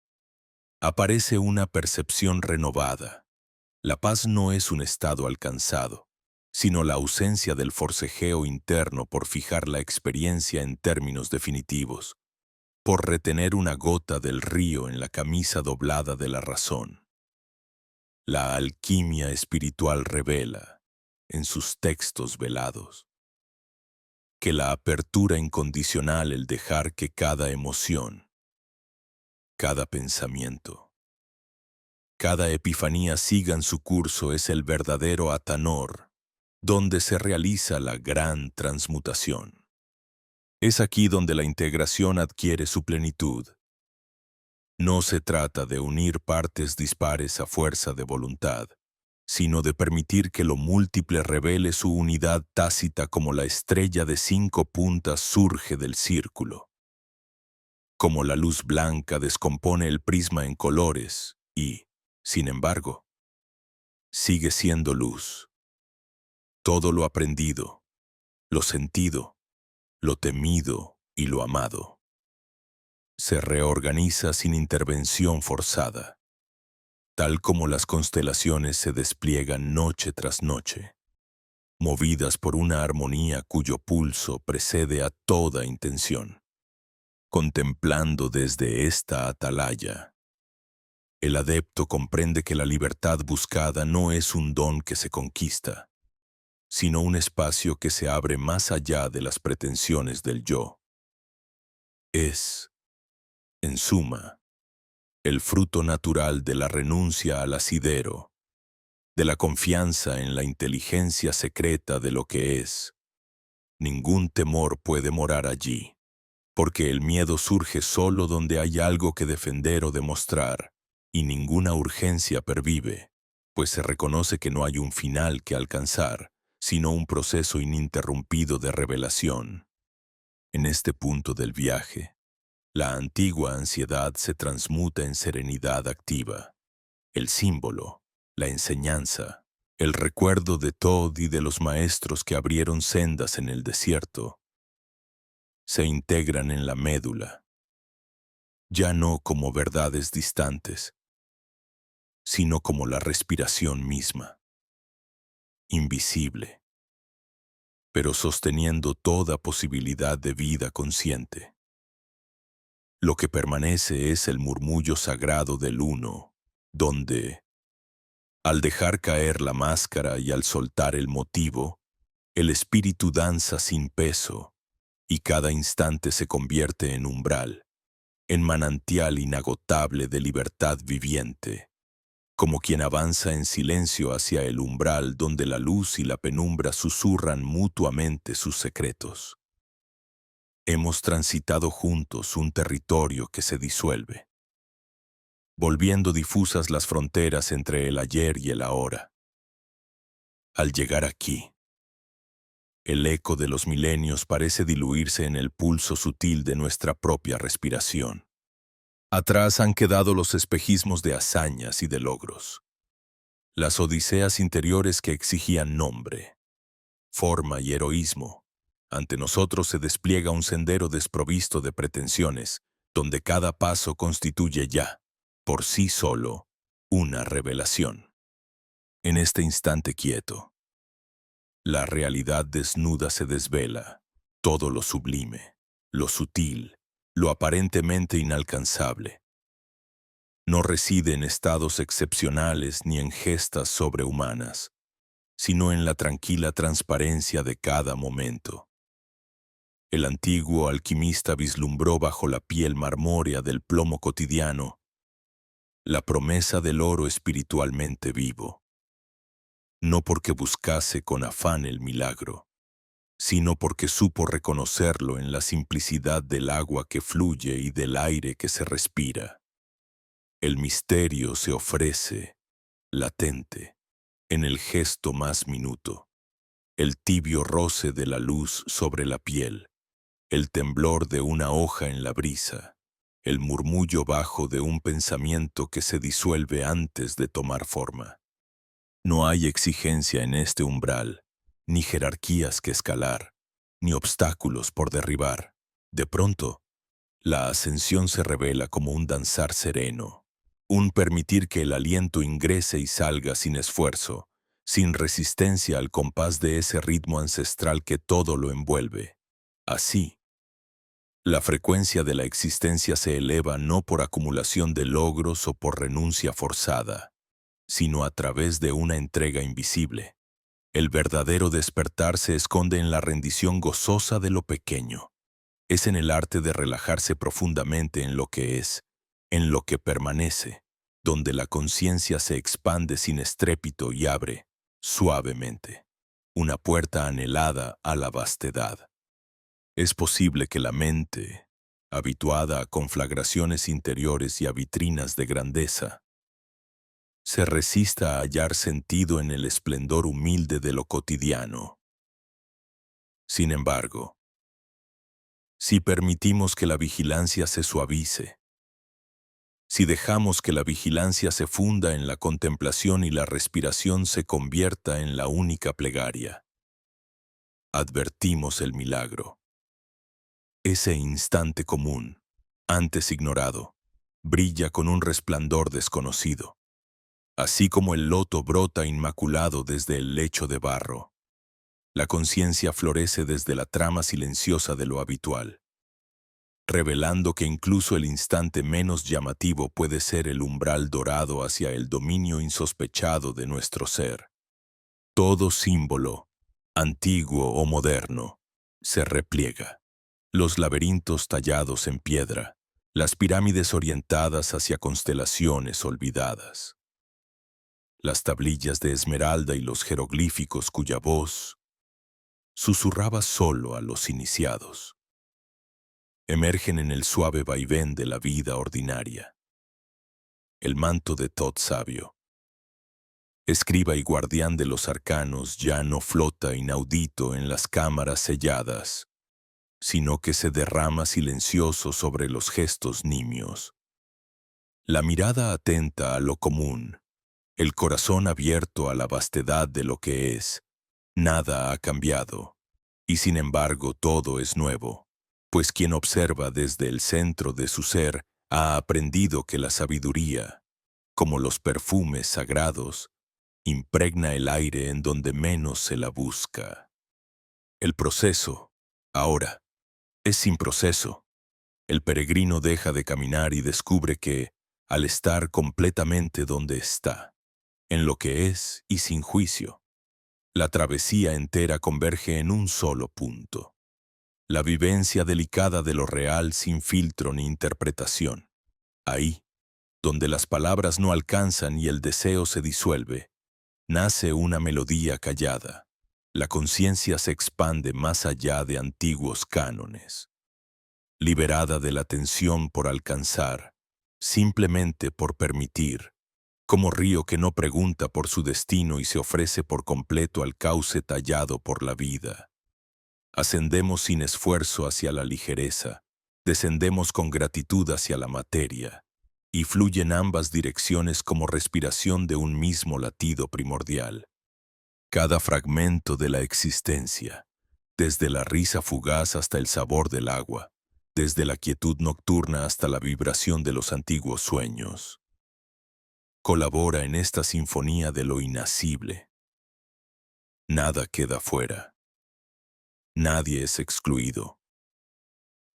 Aparece una percepción renovada. La paz no es un estado alcanzado, sino la ausencia del forcejeo interno por fijar la experiencia en términos definitivos, por retener una gota del río en la camisa doblada de la razón. La alquimia espiritual revela, en sus textos velados, que la apertura incondicional, el dejar que cada emoción, cada pensamiento, cada epifanía sigan su curso es el verdadero Atanor, donde se realiza la gran transmutación. Es aquí donde la integración adquiere su plenitud. No se trata de unir partes dispares a fuerza de voluntad, sino de permitir que lo múltiple revele su unidad tácita como la estrella de 5 puntas surge del círculo. Como la luz blanca descompone el prisma en colores y, sin embargo, sigue siendo luz. Todo lo aprendido, lo sentido, lo temido y lo amado se reorganiza sin intervención forzada, tal como las constelaciones se despliegan noche tras noche, movidas por una armonía cuyo pulso precede a toda intención. Contemplando desde esta atalaya, el adepto comprende que la libertad buscada no es un don que se conquista, sino un espacio que se abre más allá de las pretensiones del yo. Es, en suma, el fruto natural de la renuncia al asidero, de la confianza en la inteligencia secreta de lo que es. Ningún temor puede morar allí, porque el miedo surge solo donde hay algo que defender o demostrar, y ninguna urgencia pervive, pues se reconoce que no hay un final que alcanzar, sino un proceso ininterrumpido de revelación. En este punto del viaje, la antigua ansiedad se transmuta en serenidad activa. El símbolo, la enseñanza, el recuerdo de Tod y de los maestros que abrieron sendas en el desierto, se integran en la médula, ya no como verdades distantes, sino como la respiración misma, invisible, pero sosteniendo toda posibilidad de vida consciente. Lo que permanece es el murmullo sagrado del uno, donde, al dejar caer la máscara y al soltar el motivo, el espíritu danza sin peso, y cada instante se convierte en umbral, en manantial inagotable de libertad viviente, como quien avanza en silencio hacia el umbral donde la luz y la penumbra susurran mutuamente sus secretos. Hemos transitado juntos un territorio que se disuelve, volviendo difusas las fronteras entre el ayer y el ahora. Al llegar aquí, el eco de los milenios parece diluirse en el pulso sutil de nuestra propia respiración. Atrás han quedado los espejismos de hazañas y de logros, las odiseas interiores que exigían nombre, forma y heroísmo. Ante nosotros se despliega un sendero desprovisto de pretensiones, donde cada paso constituye ya, por sí solo, una revelación. En este instante quieto, la realidad desnuda se desvela, todo lo sublime, lo sutil, lo aparentemente inalcanzable. No reside en estados excepcionales ni en gestas sobrehumanas, sino en la tranquila transparencia de cada momento. El antiguo alquimista vislumbró bajo la piel marmórea del plomo cotidiano la promesa del oro espiritualmente vivo, no porque buscase con afán el milagro, sino porque supo reconocerlo en la simplicidad del agua que fluye y del aire que se respira. El misterio se ofrece, latente, en el gesto más minuto, el tibio roce de la luz sobre la piel, el temblor de una hoja en la brisa, el murmullo bajo de un pensamiento que se disuelve antes de tomar forma. No hay exigencia en este umbral, ni jerarquías que escalar, ni obstáculos por derribar. De pronto, la ascensión se revela como un danzar sereno, un permitir que el aliento ingrese y salga sin esfuerzo, sin resistencia al compás de ese ritmo ancestral que todo lo envuelve. Así, la frecuencia de la existencia se eleva no por acumulación de logros o por renuncia forzada, sino a través de una entrega invisible. El verdadero despertar se esconde en la rendición gozosa de lo pequeño. Es en el arte de relajarse profundamente en lo que es, en lo que permanece, donde la conciencia se expande sin estrépito y abre, suavemente, una puerta anhelada a la vastedad. Es posible que la mente, habituada a conflagraciones interiores y a vitrinas de grandeza, se resista a hallar sentido en el esplendor humilde de lo cotidiano. Sin embargo, si permitimos que la vigilancia se suavice, si dejamos que la vigilancia se funda en la contemplación y la respiración se convierta en la única plegaria, advertimos el milagro. Ese instante común, antes ignorado, brilla con un resplandor desconocido, así como el loto brota inmaculado desde el lecho de barro. La conciencia florece desde la trama silenciosa de lo habitual, revelando que incluso el instante menos llamativo puede ser el umbral dorado hacia el dominio insospechado de nuestro ser. Todo símbolo, antiguo o moderno, se repliega. Los laberintos tallados en piedra, las pirámides orientadas hacia constelaciones olvidadas, las tablillas de esmeralda y los jeroglíficos cuya voz susurraba solo a los iniciados, emergen en el suave vaivén de la vida ordinaria. El manto de Thoth sabio, escriba y guardián de los arcanos, ya no flota inaudito en las cámaras selladas, sino que se derrama silencioso sobre los gestos nimios. La mirada atenta a lo común, el corazón abierto a la vastedad de lo que es, nada ha cambiado, y sin embargo todo es nuevo, pues quien observa desde el centro de su ser ha aprendido que la sabiduría, como los perfumes sagrados, impregna el aire en donde menos se la busca. El proceso, ahora, es sin proceso. El peregrino deja de caminar y descubre que, al estar completamente donde está, en lo que es y sin juicio, la travesía entera converge en un solo punto. La vivencia delicada de lo real sin filtro ni interpretación. Ahí, donde las palabras no alcanzan y el deseo se disuelve, nace una melodía callada. La conciencia se expande más allá de antiguos cánones. Liberada de la tensión por alcanzar, simplemente por permitir, como río que no pregunta por su destino y se ofrece por completo al cauce tallado por la vida. Ascendemos sin esfuerzo hacia la ligereza, Descendemos con gratitud hacia la materia, y fluyen ambas direcciones como respiración de un mismo latido primordial. Cada fragmento de la existencia, desde la risa fugaz hasta el sabor del agua, desde la quietud nocturna hasta la vibración de los antiguos sueños, colabora en esta sinfonía de lo inacible. Nada queda fuera. Nadie es excluido.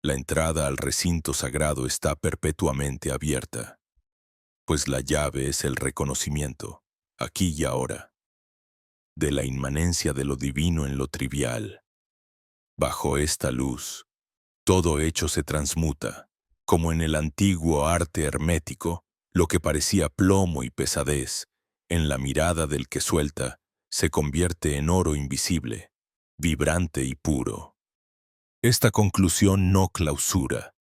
La entrada al recinto sagrado está perpetuamente abierta, pues la llave es el reconocimiento, aquí y ahora, de la inmanencia de lo divino en lo trivial. Bajo esta luz, todo hecho se transmuta, como en el antiguo arte hermético, lo que parecía plomo y pesadez, en la mirada del que suelta, se convierte en oro invisible, vibrante y puro. Esta conclusión no clausura,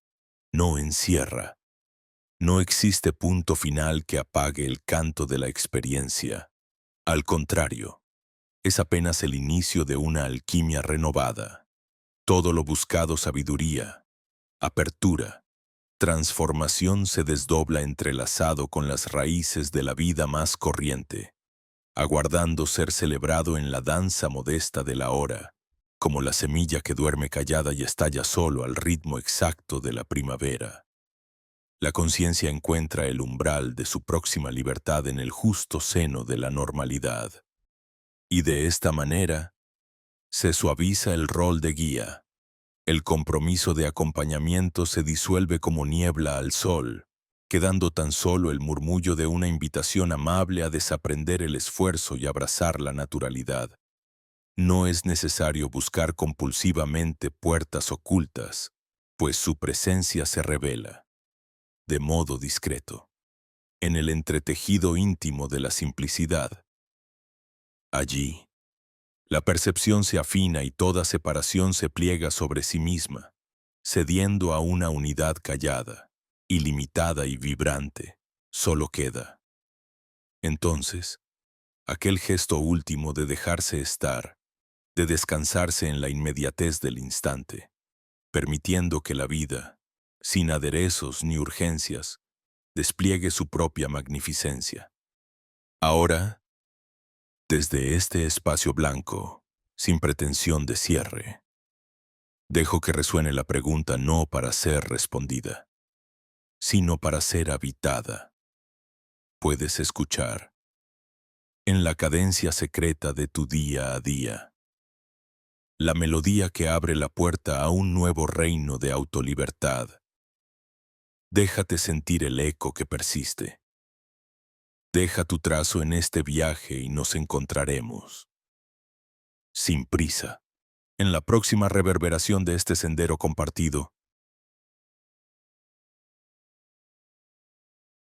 no encierra. No existe punto final que apague el canto de la experiencia. Al contrario, es apenas el inicio de una alquimia renovada. Todo lo buscado sabiduría, apertura, transformación se desdobla entrelazado con las raíces de la vida más corriente, aguardando ser celebrado en la danza modesta de la hora, como la semilla que duerme callada y estalla solo al ritmo exacto de la primavera. La conciencia encuentra el umbral de su próxima libertad en el justo seno de la normalidad. Y de esta manera, se suaviza el rol de guía. El compromiso de acompañamiento se disuelve como niebla al sol, quedando tan solo el murmullo de una invitación amable a desaprender el esfuerzo y abrazar la naturalidad. No es necesario buscar compulsivamente puertas ocultas, pues su presencia se revela, de modo discreto, en el entretejido íntimo de la simplicidad. Allí, la percepción se afina y toda separación se pliega sobre sí misma, cediendo a una unidad callada, ilimitada y vibrante. Solo queda, entonces, aquel gesto último de dejarse estar, de descansarse en la inmediatez del instante, permitiendo que la vida, sin aderezos ni urgencias, despliegue su propia magnificencia. Ahora, desde este espacio blanco, sin pretensión de cierre, dejo que resuene la pregunta no para ser respondida, sino para ser habitada. Puedes escuchar, en la cadencia secreta de tu día a día, la melodía que abre la puerta a un nuevo reino de autolibertad. Déjate sentir el eco que persiste. Deja tu trazo en este viaje y nos encontraremos, sin prisa, en la próxima reverberación de este sendero compartido,